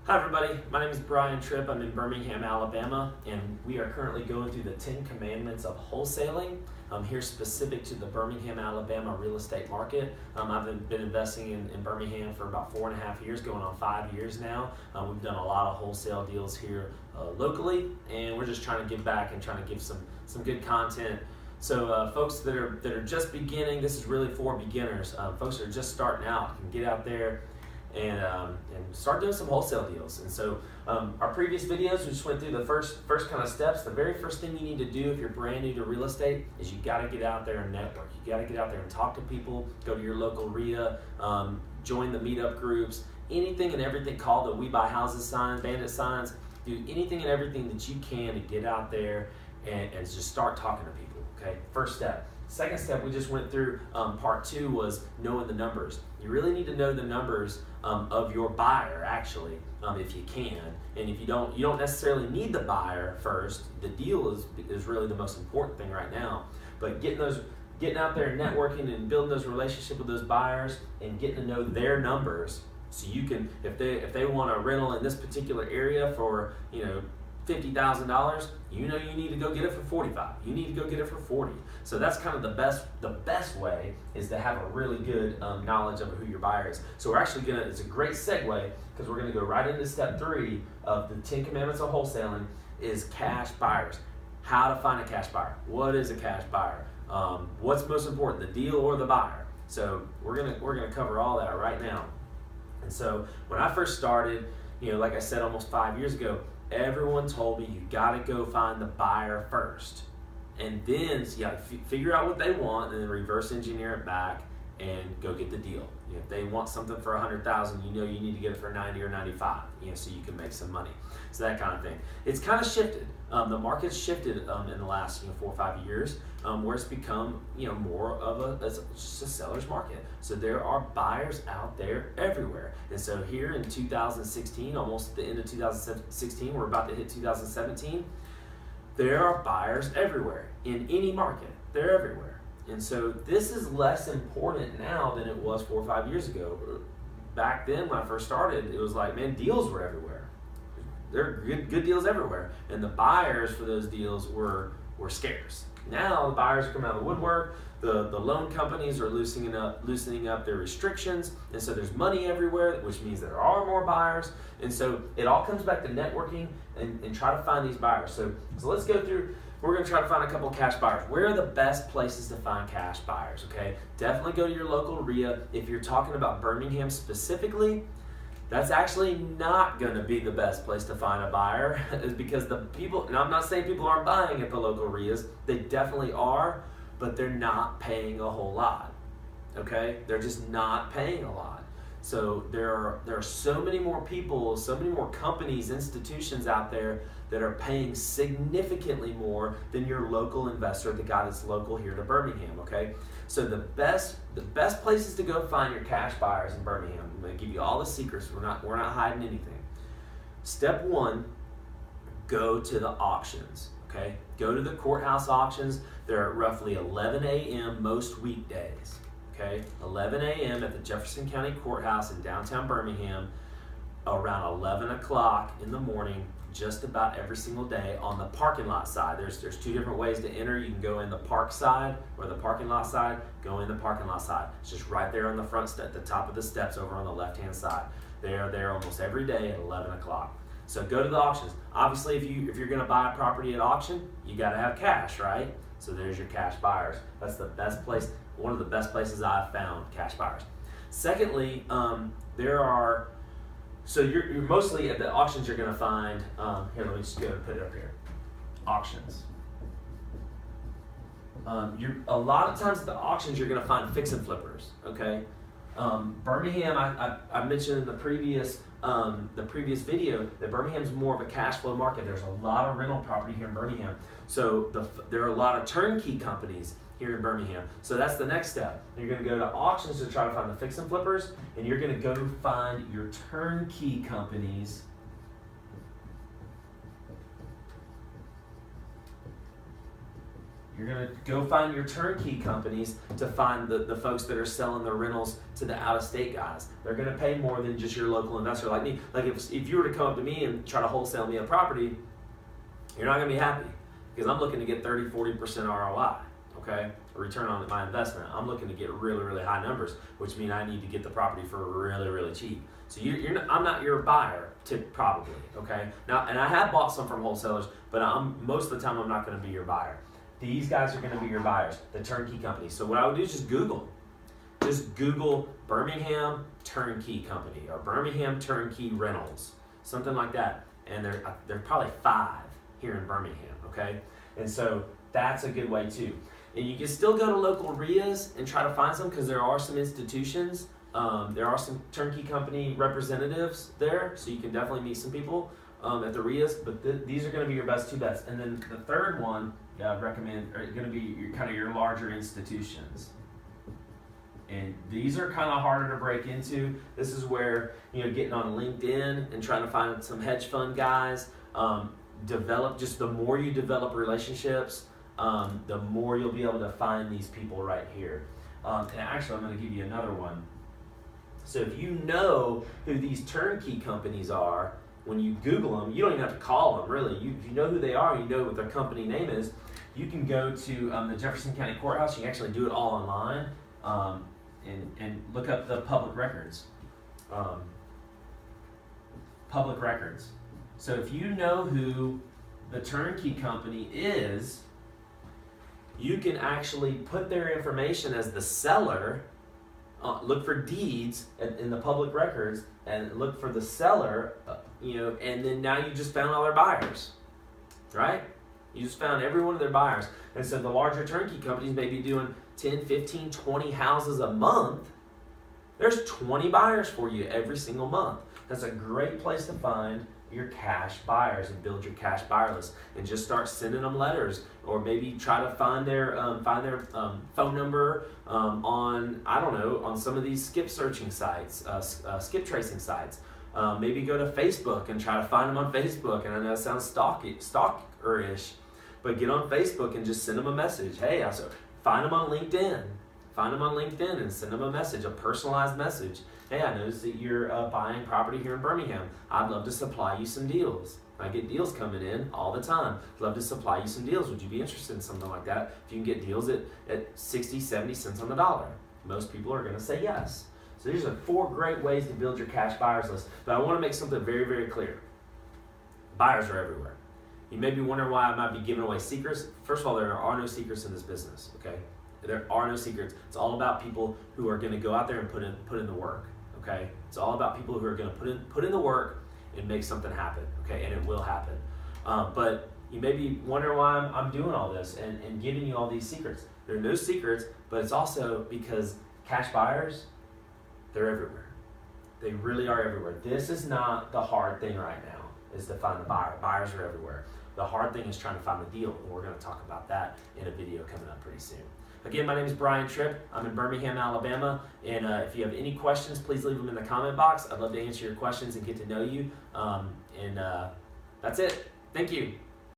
Hi everybody, my name is Trippe. I'm in Birmingham, Alabama, and we are currently going through the 10 Commandments of Wholesaling. I'm here specific to the Birmingham, Alabama real estate market. I've been investing in Birmingham for about 4.5 years, going on 5 years now. We've done a lot of wholesale deals here locally, and we're just trying to give back and trying to give some good content. So folks that are just beginning, this is really for beginners. Folks that are just starting out can get out there and start doing some wholesale deals. And so our previous videos, we just went through the first kind of steps. The very first thing you need to do if you're brand new to real estate is you got to get out there and network. You got to get out there and talk to people, go to your local RIA, join the meetup groups, anything and everything. Call the We Buy Houses signs, bandit signs. Do anything and everything that you can to get out there and just start talking to people, okay? First step. Second step we just went through, part 2 was knowing the numbers. You really need to know the numbers of your buyer, actually, if you can. And if you don't necessarily need the buyer first. The deal is really the most important thing right now. But getting out there and networking and building those relationships with those buyers and getting to know their numbers, so you can, if they want a rental in this particular area for $50,000, you need to go get it for $45. You need to go get it for $40. So that's kind of the best way is to have a really good knowledge of who your buyer is. So we're actually it's a great segue because we're gonna go right into step 3 of the 10 Commandments of Wholesaling is cash buyers. How to find a cash buyer. What is a cash buyer? What's most important, the deal or the buyer? So we're gonna cover all that right now. And so when I first started, like I said, almost 5 years ago, everyone told me you gotta go find the buyer first. And then you gotta figure out what they want and then reverse engineer it back and go get the deal. If they want something for $100,000, you need to get it for 90 or 95, so you can make some money. So that kind of thing. It's kind of shifted. The market's shifted in the last 4 or 5 years, where it's become more of just a seller's market. So there are buyers out there everywhere. And so here in 2016, almost at the end of 2016, we're about to hit 2017. There are buyers everywhere in any market. They're everywhere. And so this is less important now than it was 4 or 5 years ago. Back then when I first started, it was like, man, deals were everywhere. There are good deals everywhere. And the buyers for those deals were scarce. Now the buyers are coming out of the woodwork. The loan companies are loosening up their restrictions. And so there's money everywhere, which means there are more buyers. And so it all comes back to networking and try to find these buyers. So let's go through. We're going to try to find a couple of cash buyers. Where are the best places to find cash buyers, okay? Definitely go to your local RIA. If you're talking about Birmingham specifically, that's actually not going to be the best place to find a buyer because the people, and I'm not saying people aren't buying at the local RIAs, they definitely are, but they're not paying a whole lot, okay? They're just not paying a lot. So there are so many more people, so many more companies, institutions out there that are paying significantly more than your local investor, the guy that's local here to Birmingham, okay? So the best places to go find your cash buyers in Birmingham. I'm going to give you all the secrets. We're not hiding anything. Step 1, go to the auctions, okay? Go to the courthouse auctions. They're at roughly 11 a.m. most weekdays. Okay, 11 a.m. at the Jefferson County Courthouse in downtown Birmingham, around 11 o'clock in the morning, just about every single day on the parking lot side. There's 2 different ways to enter. You can go in the park side or the parking lot side. Go in the parking lot side. It's just right there on the front step, the top of the steps over on the left-hand side. They are there almost every day at 11 o'clock. So go to the auctions. Obviously, if you're going to buy a property at auction, you got to have cash, right? So there's your cash buyers. That's the best place. One of the best places I've found cash buyers. Secondly, you're mostly at the auctions you're going to find, here, let me just go and put it up here. Auctions. A lot of times at the auctions you're going to find fix and flippers, okay? Birmingham, I mentioned in the previous video that Birmingham's more of a cash flow market. There's a lot of rental property here in Birmingham. So there are a lot of turnkey companies here in Birmingham. So that's the next step. You're going to go to auctions to try to find the fix and flippers, and you're going to go find your turnkey companies. You're going to go find your turnkey companies to find the folks that are selling the rentals to the out-of-state guys. They're going to pay more than just your local investor like me. Like if you were to come up to me and try to wholesale me a property, you're not going to be happy because I'm looking to get 30-40% ROI, okay? A return on my investment. I'm looking to get really, really high numbers, which means I need to get the property for really, really cheap. So I'm not your buyer, probably, okay? Now, and I have bought some from wholesalers, but most of the time I'm not going to be your buyer. These guys are going to be your buyers, the turnkey companies. So what I would do is just Google Birmingham Turnkey Company or Birmingham Turnkey Rentals, something like that. And there are probably 5 here in Birmingham, okay? And so that's a good way too. And you can still go to local RIAs and try to find some because there are some institutions. There are some turnkey company representatives there, so you can definitely meet some people at the RIAs. But these are going to be your best 2 bets. And then the third one I'd recommend are going to be your larger institutions. And these are kind of harder to break into. This is where getting on LinkedIn and trying to find some hedge fund guys. The more you develop relationships, the more you'll be able to find these people right here. And actually, I'm going to give you another one. So if you know who these turnkey companies are, when you Google them, you don't even have to call them, really. If you know who they are, you know what their company name is, you can go to the Jefferson County Courthouse. You can actually do it all online and look up the public records. Public records. So if you know who the turnkey company is, you can actually put their information as the seller, look for deeds in the public records, and look for the seller, and then now you just found all their buyers, right? You just found every one of their buyers. And so the larger turnkey companies may be doing 10, 15, 20 houses a month. There's 20 buyers for you every single month. That's a great place to find your cash buyers and build your cash buyer list, and just start sending them letters, or maybe try to find their phone number on some of these skip searching sites, skip tracing sites. Maybe go to Facebook and try to find them on Facebook. And I know it sounds stalker-ish, but get on Facebook and just send them a message. Hey, find them on LinkedIn. Find them on LinkedIn and send them a message, a personalized message. Hey, I noticed that you're buying property here in Birmingham. I'd love to supply you some deals. I get deals coming in all the time. I'd love to supply you some deals. Would you be interested in something like that? If you can get deals at 60, 70 cents on the dollar. Most people are going to say yes. So these are 4 great ways to build your cash buyers list. But I want to make something very, very clear. Buyers are everywhere. You may be wondering why I might be giving away secrets. First of all, there are no secrets in this business, okay? There are no secrets. It's all about people who are going to go out there and put in the work, okay? It's all about people who are going to put in the work and make something happen, okay? And it will happen. But you may be wondering why I'm doing all this and giving you all these secrets. There are no secrets, but it's also because cash buyers, they're everywhere. They really are everywhere. This is not the hard thing right now, is to find the buyer. Buyers are everywhere. The hard thing is trying to find the deal, and we're going to talk about that in a video coming up pretty soon. Again, my name is Brian Trippe. I'm in Birmingham, Alabama, and if you have any questions, please leave them in the comment box. I'd love to answer your questions and get to know you, and that's it. Thank you.